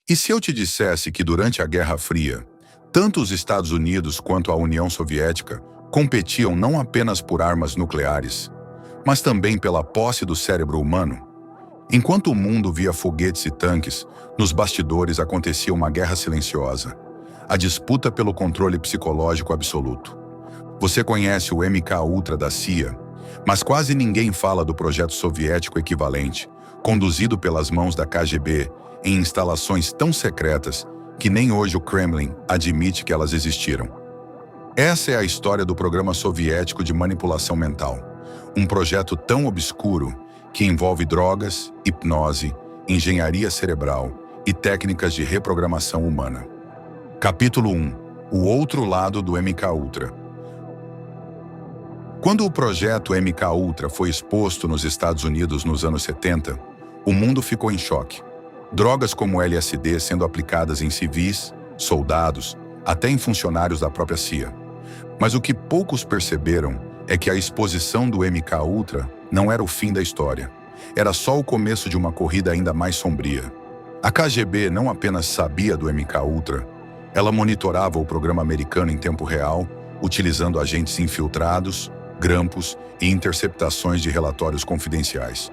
E se eu te dissesse que durante a Guerra Fria, tanto os Estados Unidos quanto a União Soviética competiam não apenas por armas nucleares, mas também pela posse do cérebro humano? Enquanto o mundo via foguetes e tanques, nos bastidores acontecia uma guerra silenciosa, a disputa pelo controle psicológico absoluto. Você conhece o MK-Ultra da CIA, mas quase ninguém fala do projeto soviético equivalente, conduzido pelas mãos da KGB em instalações tão secretas que nem hoje o Kremlin admite que elas existiram. Essa é a história do programa soviético de manipulação mental, um projeto tão obscuro que envolve drogas, hipnose, engenharia cerebral e técnicas de reprogramação humana. Capítulo 1. O outro lado do MK-Ultra. Quando o projeto MK-Ultra foi exposto nos Estados Unidos nos anos 70, o mundo ficou em choque. Drogas como LSD sendo aplicadas em civis, soldados, até em funcionários da própria CIA. Mas o que poucos perceberam é que a exposição do MK-Ultra não era o fim da história. Era só o começo de uma corrida ainda mais sombria. A KGB não apenas sabia do MK-Ultra, ela monitorava o programa americano em tempo real, utilizando agentes infiltrados, grampos e interceptações de relatórios confidenciais.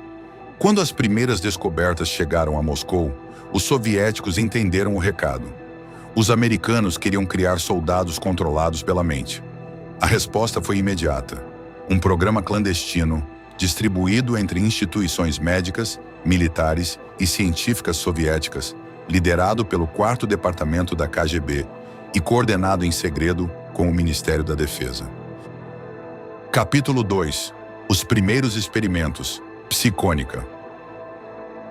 Quando as primeiras descobertas chegaram a Moscou, os soviéticos entenderam o recado. Os americanos queriam criar soldados controlados pela mente. A resposta foi imediata. Um programa clandestino, distribuído entre instituições médicas, militares e científicas soviéticas, liderado pelo 4º Departamento da KGB e coordenado em segredo com o Ministério da Defesa. Capítulo 2. Os primeiros experimentos. Psicônica.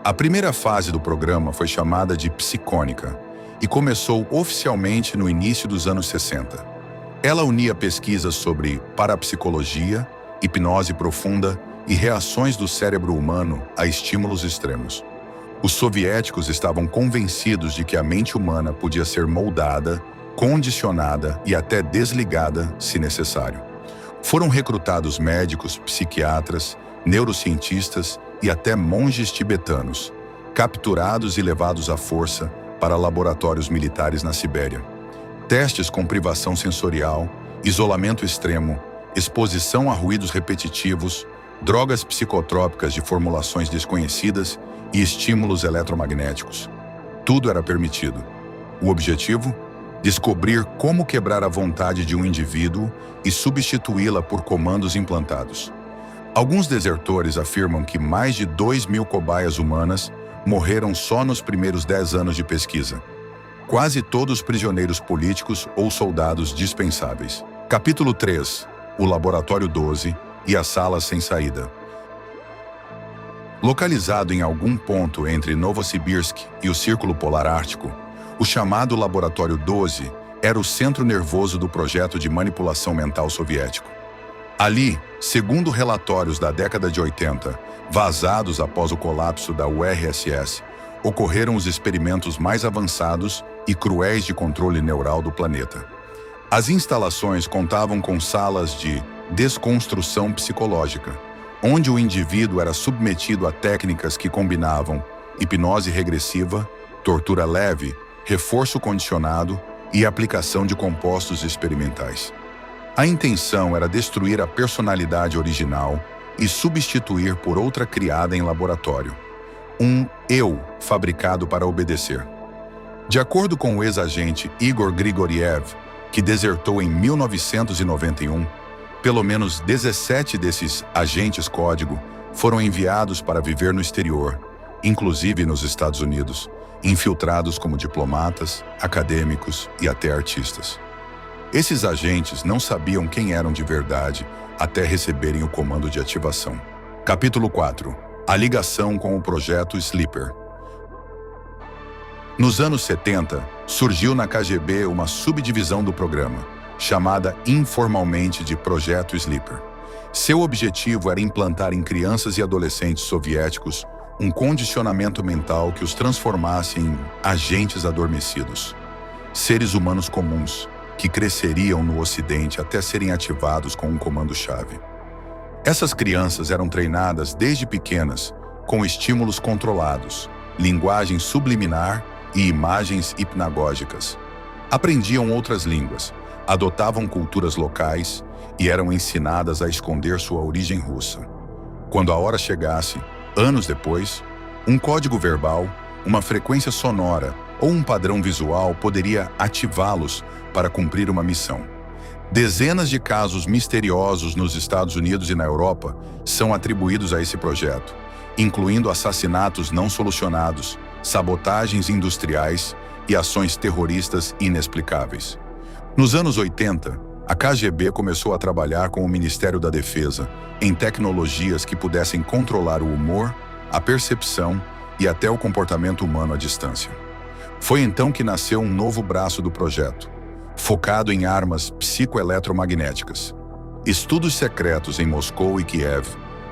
A primeira fase do programa foi chamada de Psicônica e começou oficialmente no início dos anos 60. Ela unia pesquisas sobre parapsicologia, hipnose profunda e reações do cérebro humano a estímulos extremos. Os soviéticos estavam convencidos de que a mente humana podia ser moldada, condicionada e até desligada, se necessário. Foram recrutados médicos, psiquiatras, neurocientistas e até monges tibetanos, capturados e levados à força para laboratórios militares na Sibéria. Testes com privação sensorial, isolamento extremo, exposição a ruídos repetitivos, drogas psicotrópicas de formulações desconhecidas e estímulos eletromagnéticos. Tudo era permitido. O objetivo? Descobrir como quebrar a vontade de um indivíduo e substituí-la por comandos implantados. Alguns desertores afirmam que mais de 2.000 cobaias humanas morreram só nos primeiros 10 anos de pesquisa. Quase todos prisioneiros políticos ou soldados dispensáveis. Capítulo 3. O Laboratório 12 e as salas sem saída. Localizado em algum ponto entre Novosibirsk e o Círculo Polar Ártico, o chamado Laboratório 12 era o centro nervoso do projeto de manipulação mental soviético. Ali, segundo relatórios da década de 80, vazados após o colapso da URSS, ocorreram os experimentos mais avançados e cruéis de controle neural do planeta. As instalações contavam com salas de desconstrução psicológica, onde o indivíduo era submetido a técnicas que combinavam hipnose regressiva, tortura leve, reforço condicionado e aplicação de compostos experimentais. A intenção era destruir a personalidade original e substituir por outra criada em laboratório. Um eu fabricado para obedecer. De acordo com o ex-agente Igor Grigoriev, que desertou em 1991, pelo menos 17 desses agentes código foram enviados para viver no exterior, inclusive nos Estados Unidos, infiltrados como diplomatas, acadêmicos e até artistas. Esses agentes não sabiam quem eram de verdade até receberem o comando de ativação. Capítulo 4. A ligação com o projeto Sleeper. Nos anos 70, surgiu na KGB uma subdivisão do programa, chamada informalmente de Projeto Sleeper. Seu objetivo era implantar em crianças e adolescentes soviéticos um condicionamento mental que os transformasse em agentes adormecidos, seres humanos comuns, que cresceriam no Ocidente até serem ativados com um comando-chave. Essas crianças eram treinadas desde pequenas, com estímulos controlados, linguagem subliminar e imagens hipnagógicas. Aprendiam outras línguas, adotavam culturas locais e eram ensinadas a esconder sua origem russa. Quando a hora chegasse, anos depois, um código verbal, uma frequência sonora ou um padrão visual poderia ativá-los para cumprir uma missão. Dezenas de casos misteriosos nos Estados Unidos e na Europa são atribuídos a esse projeto, incluindo assassinatos não solucionados, sabotagens industriais e ações terroristas inexplicáveis. Nos anos 80, a KGB começou a trabalhar com o Ministério da Defesa em tecnologias que pudessem controlar o humor, a percepção e até o comportamento humano à distância. Foi então que nasceu um novo braço do projeto, focado em armas psicoeletromagnéticas. Estudos secretos em Moscou e Kiev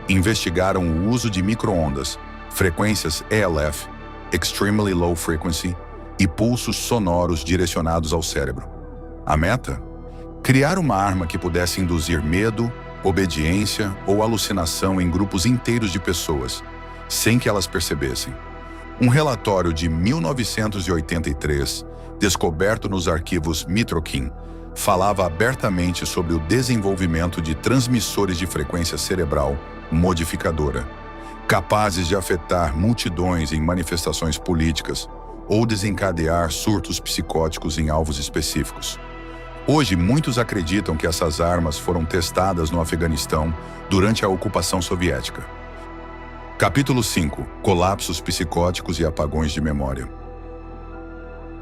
investigaram o uso de micro-ondas, frequências ELF, Extremely Low Frequency, e pulsos sonoros direcionados ao cérebro. A meta? Criar uma arma que pudesse induzir medo, obediência ou alucinação em grupos inteiros de pessoas, sem que elas percebessem. Um relatório de 1983, descoberto nos arquivos Mitrokin, falava abertamente sobre o desenvolvimento de transmissores de frequência cerebral modificadora, capazes de afetar multidões em manifestações políticas ou desencadear surtos psicóticos em alvos específicos. Hoje, muitos acreditam que essas armas foram testadas no Afeganistão durante a ocupação soviética. Capítulo 5. Colapsos psicóticos e apagões de memória.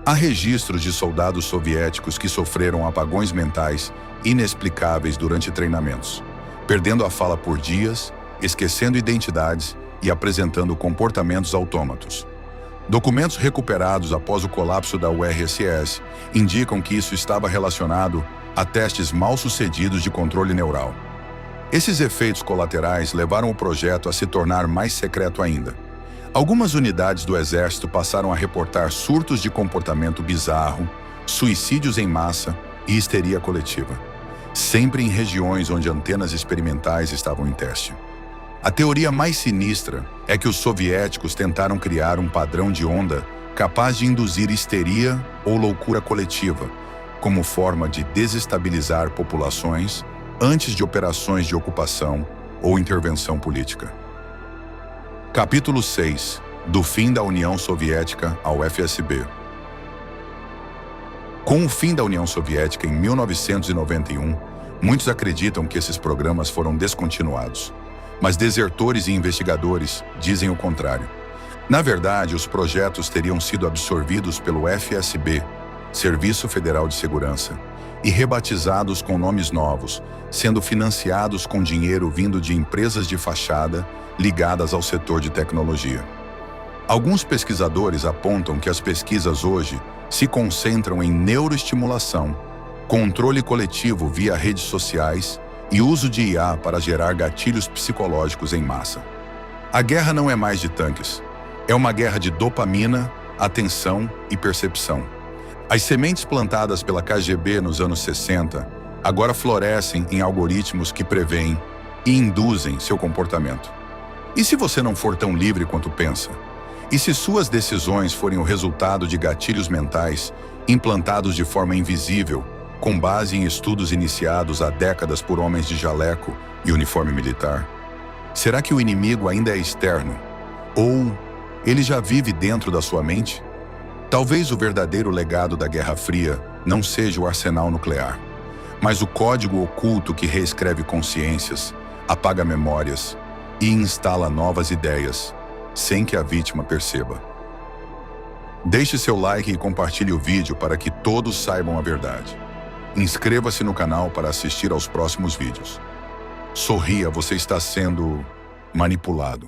Há registros de soldados soviéticos que sofreram apagões mentais inexplicáveis durante treinamentos, perdendo a fala por dias, esquecendo identidades e apresentando comportamentos autômatos. Documentos recuperados após o colapso da URSS indicam que isso estava relacionado a testes mal sucedidos de controle neural. Esses efeitos colaterais levaram o projeto a se tornar mais secreto ainda. Algumas unidades do exército passaram a reportar surtos de comportamento bizarro, suicídios em massa e histeria coletiva, sempre em regiões onde antenas experimentais estavam em teste. A teoria mais sinistra é que os soviéticos tentaram criar um padrão de onda capaz de induzir histeria ou loucura coletiva, como forma de desestabilizar populações antes de operações de ocupação ou intervenção política. Capítulo 6. Do fim da União Soviética ao FSB. Com o fim da União Soviética em 1991, muitos acreditam que esses programas foram descontinuados. Mas desertores e investigadores dizem o contrário. Na verdade, os projetos teriam sido absorvidos pelo FSB, Serviço Federal de Segurança, e rebatizados com nomes novos, sendo financiados com dinheiro vindo de empresas de fachada ligadas ao setor de tecnologia. Alguns pesquisadores apontam que as pesquisas hoje se concentram em neuroestimulação, controle coletivo via redes sociais e uso de IA para gerar gatilhos psicológicos em massa. A guerra não é mais de tanques. É uma guerra de dopamina, atenção e percepção. As sementes plantadas pela KGB nos anos 60 agora florescem em algoritmos que preveem e induzem seu comportamento. E se você não for tão livre quanto pensa? E se suas decisões forem o resultado de gatilhos mentais implantados de forma invisível, com base em estudos iniciados há décadas por homens de jaleco e uniforme militar? Será que o inimigo ainda é externo? Ou ele já vive dentro da sua mente? Talvez o verdadeiro legado da Guerra Fria não seja o arsenal nuclear, mas o código oculto que reescreve consciências, apaga memórias e instala novas ideias, sem que a vítima perceba. Deixe seu like e compartilhe o vídeo para que todos saibam a verdade. Inscreva-se no canal para assistir aos próximos vídeos. Sorria, você está sendo manipulado.